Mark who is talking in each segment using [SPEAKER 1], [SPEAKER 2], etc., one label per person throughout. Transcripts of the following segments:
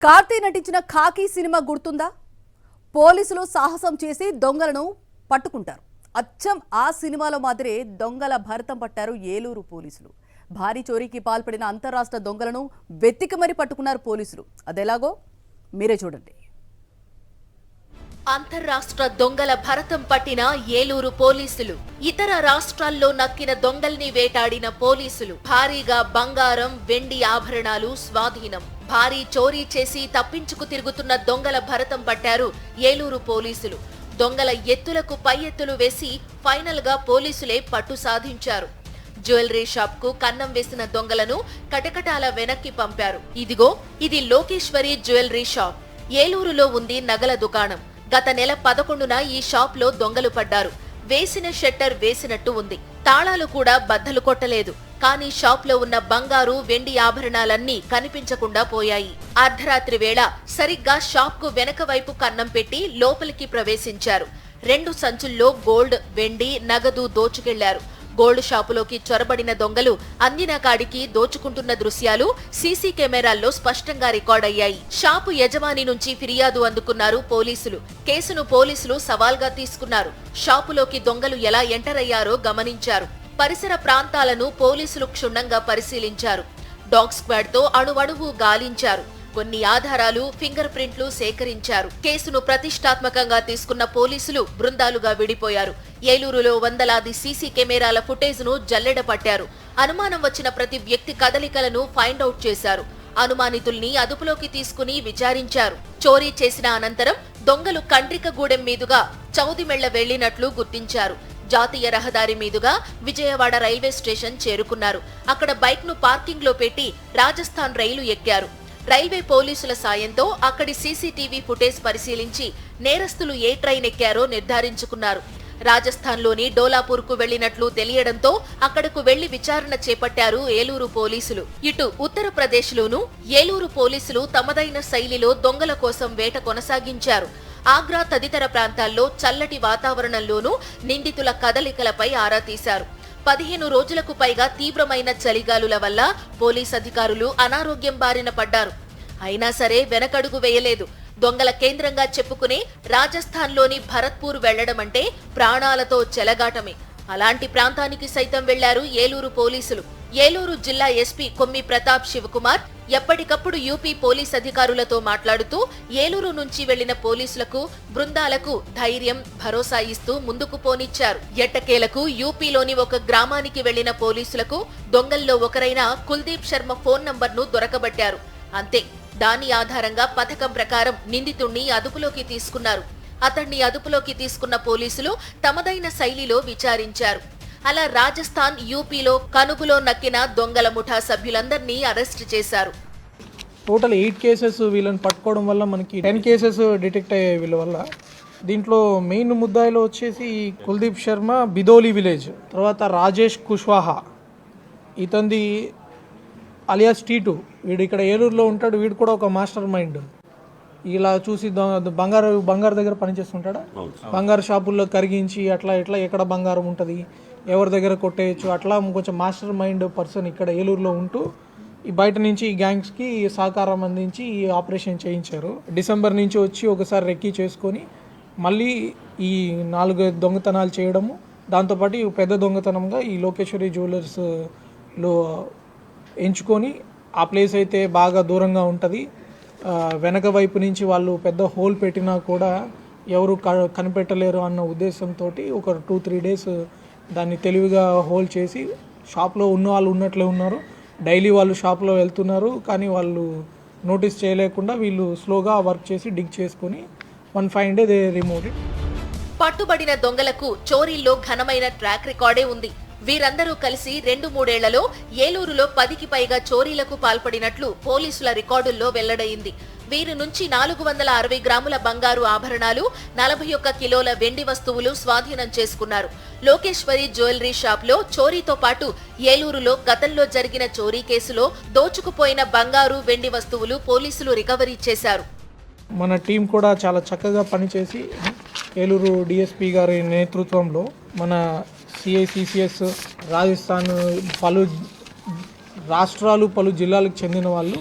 [SPEAKER 1] కార్తీ నటించిన ఖాకీ సినిమా గుర్తుందా? పోలీసులు సాహసం చేసి దొంగలను పట్టుకుంటారు. అచ్చం ఆ సినిమాలో మాదిరే దొంగల భరతం పట్టారు ఏలూరు పోలీసులు. భారీ చోరీకి పాల్పడిన అంతర్రాష్ట్ర దొంగలను వెతికి మరీ పట్టుకున్నారు పోలీసులు. అదెలాగో మీరే చూడండి.
[SPEAKER 2] అంతర్రాష్ట్ర దొంగల భరతం పట్టిన ఏలూరు పోలీసులు. ఇతర రాష్ట్రాల్లో నక్కిన దొంగల్ని వేటాడిన పోలీసులు. భారీగా బంగారం, వెండి ఆభరణాలు స్వాధీనం. భారీ చోరీ చేసి తప్పించుకు తిరుగుతున్న దొంగల భరతం పట్టారు ఏలూరు పోలీసులు. దొంగల ఎత్తులకు పై ఎత్తులు వేసి ఫైనల్ గా పోలీసులే పట్టు సాధించారు. జ్యువెలరీ షాప్ కు కన్నం వేసిన దొంగలను కటకటాల వెనక్కి పంపారు. ఇదిగో ఇది లోకేశ్వరి జ్యువెలరీ షాప్. ఏలూరులో ఉంది నగల దుకాణం. గత నెల 11న ఈ షాప్ లో దొంగలు పడ్డారు. వేసిన షట్టర్ వేసినట్టు ఉంది. తాళాలు కూడా బద్దలు కొట్టలేదు. కానీ షాప్ లో ఉన్న బంగారు, వెండి ఆభరణాలన్నీ కనిపించకుండా పోయాయి. అర్ధరాత్రి వేళ సరిగ్గా షాప్ కు వెనక వైపు కన్నం పెట్టి లోపలికి ప్రవేశించారు. 2 సంచుల్లో గోల్డ్, వెండి, నగదు దోచుకెళ్లారు. గోల్డ్ షాపులోకి చొరబడిన దొంగలు అందిన కాడికి దోచుకుంటున్న దృశ్యాలు సీసీ కెమెరాల్లో స్పష్టంగా రికార్డయ్యాయి. షాపు యజమాని నుంచి ఫిర్యాదు అందుకున్నారు పోలీసులు. కేసును పోలీసులు సవాల్గా తీసుకున్నారు. షాపులోకి దొంగలు ఎలా ఎంటర్ అయ్యారో గమనించారు. పరిసర ప్రాంతాలను పోలీసులు క్షుణ్ణంగా పరిశీలించారు. డాగ్ స్క్వాడ్ తో అణువణువు గాలించారు. కొన్ని ఆధారాలు, ఫింగర్ ప్రింట్లు సేకరించారు. కేసును ప్రతిష్టాత్మకంగా తీసుకున్న పోలీసులు బృందాలుగా విడిపోయారు. ఏలూరులో వందలాది సీసీ కెమెరాల ఫుటేజ్ ను జల్లెడ పట్టారు. అనుమానం వచ్చిన ప్రతి వ్యక్తి కదలికలను ఫైండ్ అవుట్ చేశారు. అనుమానితుల్ని అదుపులోకి తీసుకుని విచారించారు. చోరీ చేసిన అనంతరం దొంగలు కండ్రికగూడెం మీదుగా చౌదిమెళ్ల వెళ్లినట్లు గుర్తించారు. జాతీయ రహదారి మీదుగా విజయవాడ రైల్వే స్టేషన్ చేరుకున్నారు. అక్కడ బైక్ ను పార్కింగ్ లో పెట్టి రాజస్థాన్ రైలు ఎక్కారు. రైల్వే పోలీసుల సాయంతో అక్కడి సీసీటీవీ ఫుటేజ్ పరిశీలించి నేరస్తులు ఏ ట్రైన్ ఎక్కారో నిర్ధారించుకున్నారు. రాజస్థాన్లోని డోలాపూర్ కు వెళ్లినట్లు తెలియడంతో అక్కడకు వెళ్లి విచారణ చేపట్టారు ఏలూరు పోలీసులు. ఇటు ఉత్తరప్రదేశ్లోనూ ఏలూరు పోలీసులు తమదైన శైలిలో దొంగల కోసం వేట కొనసాగించారు. ఆగ్రా తదితర ప్రాంతాల్లో చల్లటి వాతావరణంలోనూ నిందితుల కదలికలపై ఆరా తీశారు. 15 రోజులకు పైగా తీవ్రమైన చలిగాలుల వల్ల పోలీస్ అధికారులు అనారోగ్యం బారిన పడ్డారు. అయినా సరే వెనకడుగు వేయలేదు. దొంగల కేంద్రంగా చెప్పుకునే రాజస్థాన్లోని భరత్పూర్ వెళ్లడమంటే ప్రాణాలతో చెలగాటమే. అలాంటి ప్రాంతానికి సైతం వెళ్లారు ఏలూరు పోలీసులు. ఏలూరు జిల్లా ఎస్పీ కొమ్మి ప్రతాప్ శివకుమార్ ఎప్పటికప్పుడు యూపీ పోలీస్ అధికారులతో మాట్లాడుతూ ఏలూరు నుంచి వెళ్లిన పోలీసులకు, బృందాలకు ధైర్యం, భరోసా ఇస్తూ ముందుకు పోనిచ్చారు. ఎట్టకేలకు యూపీలోని ఒక గ్రామానికి వెళ్లిన పోలీసులకు దొంగల్లో ఒకరైన కుల్దీప్ శర్మ ఫోన్ నంబర్ను దొరకబట్టారు. అంతే, దాని ఆధారంగా పథకం ప్రకారం నిందితుణ్ణి అదుపులోకి తీసుకున్నారు. అతన్ని అదుపులోకి తీసుకున్న పోలీసులు తమదైన శైలిలో విచారించారు. అలా రాజస్థాన్, యూపీలో కనుగులో నక్కిన దొంగల ముఠా సభ్యులందరినీ అరెస్ట్ చేశారు.
[SPEAKER 3] టోటల్ 8 కేసెస్ వీళ్ళని పట్టుకోవడం వల్ల మనకి 10 కేసెస్ డిటెక్ట్ అయ్యాయి వీళ్ళ వల్ల. దీంట్లో మెయిన్ ముద్దాయిలో వచ్చేసి కుల్దీప్ శర్మ, బిదోలి విలేజ్, తర్వాత రాజేష్ కుష్వాహా, ఇతంది అలియాస్ టీటు, వీడు ఇక్కడ ఏలూరులో ఉంటాడు. వీడు కూడా ఒక మాస్టర్ మైండ్. ఇలా చూసి బంగారు దగ్గర పనిచేస్తుంటాడా, బంగారు షాపుల్లో కరిగించి అట్లా ఇట్లా ఎక్కడ బంగారం ఉంటుంది, ఎవరి దగ్గర కొట్టేయచ్చు, అట్లా కొంచెం మాస్టర్ మైండ్ పర్సన్ ఇక్కడ ఏలూరులో ఉంటూ ఈ బయట నుంచి ఈ గ్యాంగ్స్కి సహకారం అందించి ఈ ఆపరేషన్ చేయించారు. డిసెంబర్ నుంచి వచ్చి ఒకసారి రెక్కీ చేసుకొని మళ్ళీ ఈ 4 దొంగతనాలు చేయడము, దాంతోపాటు ఈ పెద్ద దొంగతనంగా ఈ లోకేశ్వరి జ్యువెలర్స్లో ఎంచుకొని, ఆ ప్లేస్ అయితే బాగా దూరంగా ఉంటుంది. వెనక వైపు నుంచి వాళ్ళు పెద్ద హోల్ పెట్టినా కూడా ఎవరు కనిపెట్టలేరు అన్న ఉద్దేశంతో ఒక 2-3 డేస్ దాన్ని తెలివిగా హోల్ చేసి షాప్లో ఉన్న వాళ్ళు ఉన్నట్లే ఉన్నారు. డైలీ వాళ్ళు షాప్లో వెళ్తున్నారు, కానీ వాళ్ళు నోటీస్ చేయలేకుండా వీళ్ళు స్లోగా వర్క్ చేసి డిగ్ చేసుకొని 1 fine day they remove it.
[SPEAKER 2] పట్టుబడిన దొంగలకు చోరీల్లో ఘనమైన ట్రాక్ రికార్డే ఉంది. వీరందరూ కలిసి 2-3 ఏళ్లలో ఏలూరులో 10కి పైగా చోరీలకు పాల్పడినట్లు పోలీసుల రికార్డుల్లో వెల్లడైంది. వీరి నుంచి 460 గ్రాముల బంగారు ఆభరణాలు, 41 కిలోల వెండి వస్తువులు స్వాధీనం చేసుకున్నారు. లోకేశ్వరి జ్యువెలరీ షాప్ లో చోరీతో పాటు ఏలూరులో గతంలో జరిగిన చోరీ కేసులో దోచుకుపోయిన బంగారు, వెండి వస్తువులు పోలీసులు రికవరీ చేశారు.
[SPEAKER 3] మన టీం కూడా చాలా చక్కగా పనిచేసి ఏలూరు డిఎస్పీ గారి నేతృత్వంలో మన సిఐసిసిఎస్, రాజస్థాన్, పలు రాష్ట్రాలు, పలు జిల్లాలకు చెందిన వాళ్ళు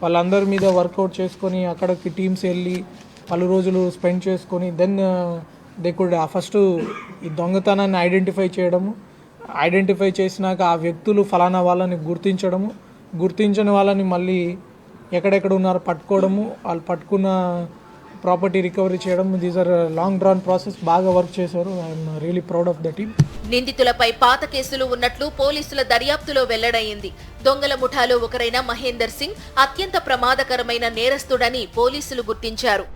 [SPEAKER 3] వాళ్ళందరి మీద వర్కౌట్ చేసుకొని అక్కడికి టీమ్స్ వెళ్ళి పలు రోజులు స్పెండ్ చేసుకొని దెన్ దే కుడ్ ఫస్ట్ ఈ దొంగతనాన్ని ఐడెంటిఫై చేసినాక ఆ వ్యక్తులు ఫలానా వాళ్ళని గుర్తించని వాళ్ళని మళ్ళీ ఎక్కడెక్కడ ఉన్నారో పట్టుకోవడము, వాళ్ళు పట్టుకున్న ప్రాపర్టీ రికవరీ చేయడం. These are long drawn process. బాగా వర్క్ చేశారు. I'm really proud of the team.
[SPEAKER 2] నిందితులపై పాత కేసులు ఉన్నట్లు పోలీసుల దర్యాప్తులో వెల్లడైంది. దొంగల ముఠాలో ఒకరైన మహేందర్ సింగ్ అత్యంత ప్రమాదకరమైన నేరస్తుడని పోలీసులు గుర్తించారు.